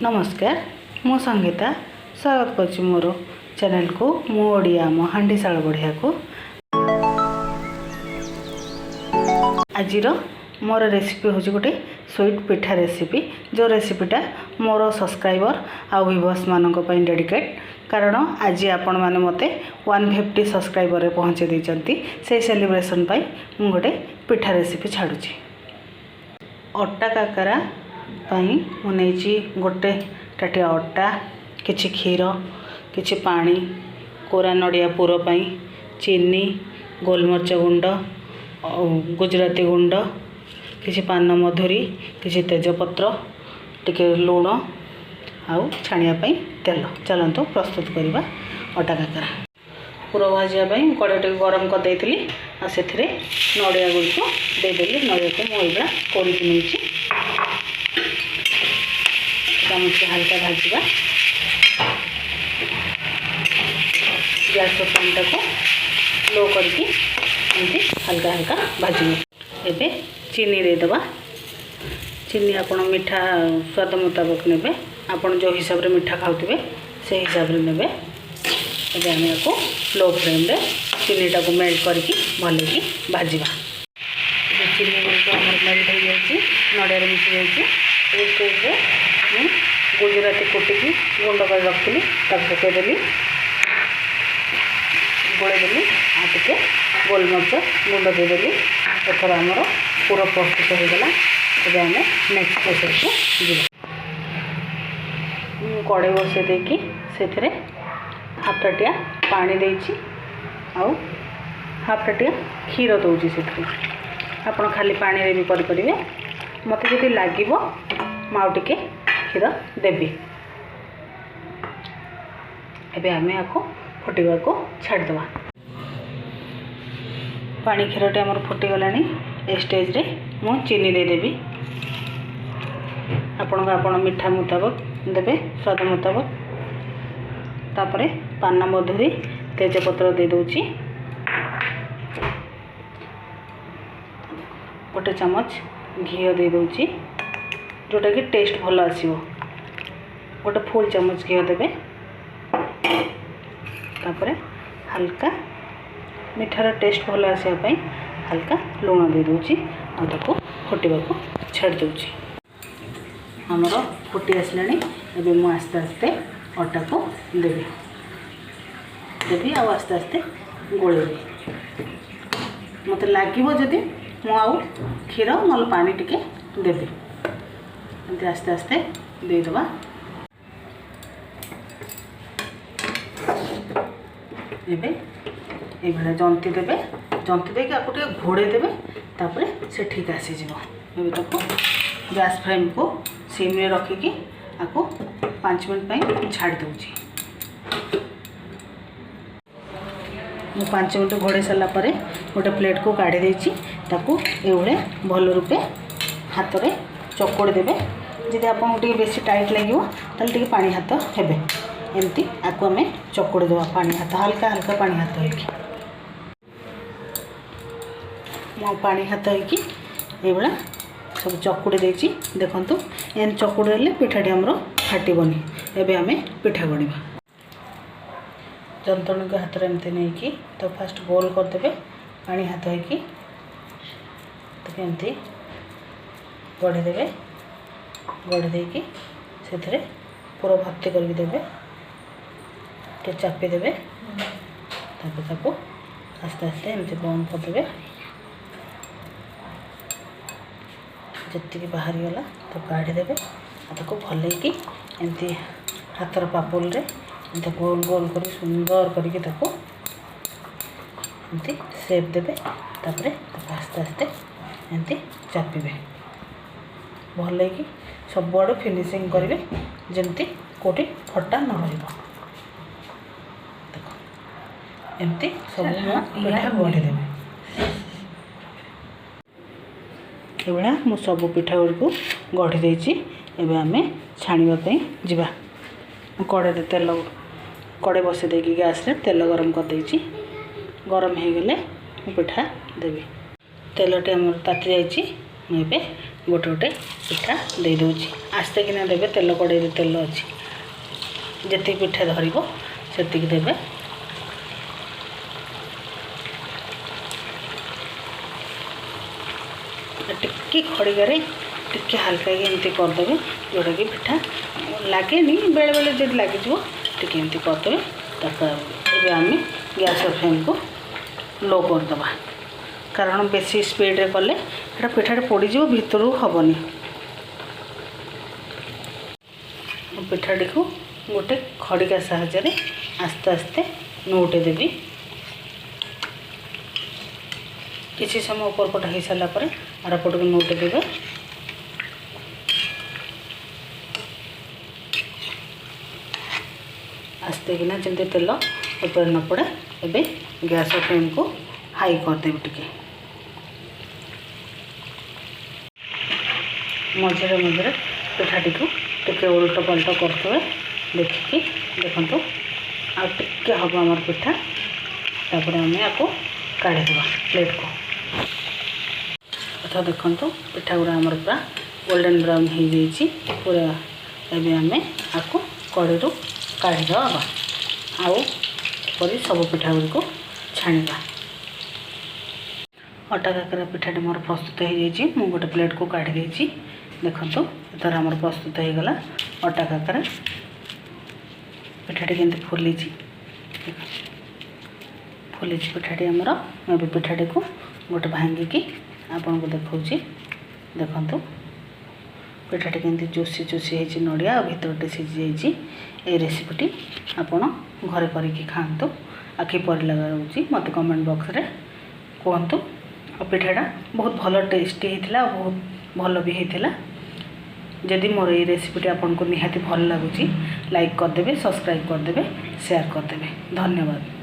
नमस्कार मु संगीता स्वागत करछि मोर चैनल को मो ओडिया मो हांडीशाल बढ़िया को। आजिर मोर रेसिपी हूँ गोटे स्वीट पिठा रेसिपी जो रेसिपीटा मोर सब्सक्राइबर आ व्यूअर्स मानक पई डेडिकेट कारण आज आपण माने मते 150 सब्सक्राइबर रे पहुँचे देइचंती से सेलिब्रेशन पाई मु गोटे पिठा रेसिपी छाड़ुछि। अट्टा काकरा पाई मु नेछि गोटे टाटिया अट्टा किछि क्षीर किछि पानी कोरा नड़िया पुर पाई चीनी गोलमरिच गुंड गुजराती गुंड किछि पान मधुरी किछि तेजपत्र टिके लूण आउ छाणिया पाई तेल। चलंतु प्रस्तुत करिबा अट्टा काकरा। पुर भाजिया पाई कड़ाई गरम कर देइथिली आ सेथिरे नड़िया गुड़ को दे देली। नड़िया को मु एबा कोरी नेछि चामच हल्का भाजवा गैस फ्लेम को लो करके हल्का हल्का भाजवा। एबे चीनी दे दबा। चीनी आपण मीठा स्वाद मुताबिक नेबे आपण जो हिसाब रे मीठा खाउथिबे से हिसाब रे नेबे। एबे हम याको लो फ्लेम रे चीनीटा को मेल्ट करके भले की भाजवा। चीनी को हमर मेल्ट हो जाई नड़िया रे मिस जाई ए स्टेज रे गुजराती कुटिकी गुंड कर रखी पकईदेली गोलेदेली आ टे गोलमरिच गुंड देदेली। एथर आमर पूरा प्रस्तुत होगला। एबे आम नेक्स्ट प्रोसेस को जीवा। कड़े बसई देकी से हाफ टाटिया पानी देछि आउ हाफ टाटिया क्षीर दौची से आपड़ खाली पानी रे भी करें। मत जदि लगे माउ टिके क्षीर देवी। एबे आमे आको फुटिबा को छाड़ दवा। पानी क्षीरटे हमर फुटी गलानी। ए स्टेज रे मु चीनी दे देबी। आपण मीठा मुताबिक देबे स्वाद मुताबिक। तापरे पान मधुरी तेजपत्र दे दोची गोटे चमच घी दे दोची जोटा कि टेस्ट भल आसीबो। गोटे फुल चमच घी देबे। तापरे हल्का मिठार टेस्ट भल आसिया पई हल्का लूण दे दोची आ ताको फुटिबा को छाड़ दोची। हमर फुटी आसलानी। एबे मु आस्ते आस्ते अट्टा को देबी आ आस्ते आस्ते गोलेबी। मते लागिबो जदि मु आउ क्षीर नल पानी टिके देबी। एमती आस्ते आस्ते दे दबा। एबे ए भले जंती देबे। जंती देके आपको टे घोड़े देबे। तापरे से ठीक आसी जिवो। एबे ताको गैस फ्लेम को सिम रे रखिकी आको 5 मिनट पई छाड़ दोची। मु 5 मिनट घोड़े सारा परे गोटे प्लेट को काढ़ी देछि। ताको एउळे भल रूपे हाथ रे चकोड़ देबे। जदि आपको टे बेसी टाइट लगे ताले टे पानी हाथ हेबे। एमती आपको आम चकोड़ देवा पानी हाथ हल्का हल्का पानी हाथ होगी। मो पानी हाथ होगी ये सब चकुड़ी देछि। देखंतु एन चकुड़ी देले पिठाटी हमरो फाटिबनी। एबे आमे पिठा गणिबा। जंतणी को हाथ रे एमती नहीं कि तो फास्ट गोल कर देबे। पानी हाथ होगी तो एमती गढ़ी देबे। गढ़ी देकी से पूरा भर्ती करके देबे। टे चापी देबे। ताको आस्ते आस्ते एमती बंद कर देबे। जत्ती बाहरी गला तो काढ़ी देबे। ताको भले की एमती हाथर पापुल रे एमती गोल गोल कर सुंदर करके ताको एमती शेप देबे। तापरे ताको आस्ते आस्ते एमती चापिबे। भले की सब आड़ फिनिशिंग करेंगे जमती कोटी फटा न रहिबो। देखो एमती सब पिठा गढ़ी देबे। एबेला मु सब पिठा को गढ़ी देछि। एबे आमे छाणिबा पई जिबा। कड़े तेल कड़े बसे देकी गैस रे तेल गरम कर देछि। गरम हो गले पिठा देबी। तेलटे हमर ताती जाइछि। मुझे गोटे गोटे पिठा दे दूँगी आस्ते किना देवे तेल कड़े तेल अच्छी जी पिठा धरब से देवे टिक्की खड़िगारे टिक्की हल्का एमती करदे जोटा कि पिठा लगे बेले बेले जब लगे टिके एमती करदे ताकि आम गैस फ्लेम को लो करदे कारण बेसी स्पीड रे कले पिठाटे पोड़ीज भितर हेनी पिठाटी को गोटे खड़िका साहाय्य आस्ते आस्ते नौटे देवी किसी समय ऊपर पट हो सारापर आरपट को नौटे देवे आस्ते किना जमी तेल ऊपर न पड़े एबे गैस फ्लेम को हाई करदेवी टिके मझे मझे पिठाटी को टिके उल्ट पलट करते देखिए देखो आगे हम आम पिठा तापर आम आपको काढ़ीदेवा प्लेट को अच्छा देखो पिठा गुड़ा आमर पूरा गोल्डन ब्राउन हो जाइए पूरा एवं आम आपको कड़े काढ़ीदेवा आउरी सब पिठा गुड़ी को छाणीबा अटा काकरा पिठाटी मोर प्रस्तुत हो जाइए मु गोटे प्लेट को काढ़ी देछि देखो एथर आमर प्रस्तुत हो गला अटा काकरा पिठाटी केमती फुली फुली पिठाटी आमर मैं पिठाटी को गोटे भांगिकी आपन को देखौछि देखंतु पिठाटी केमती जोसी जोसी है नड़िया और भितरटे सीझी जाइए रेसिपीटी आपन घरे करके खातु आ किपर लगा मत कमेंट बॉक्स रे कहतु पिठाटा बहुत भल टेस्टी होता बहुत भल भी होता जदि मोर ये रेसिपीटी आपन को निहाती भल लगुच लाइक करदे सब्सक्राइब करदे शेयर करदे धन्यवाद।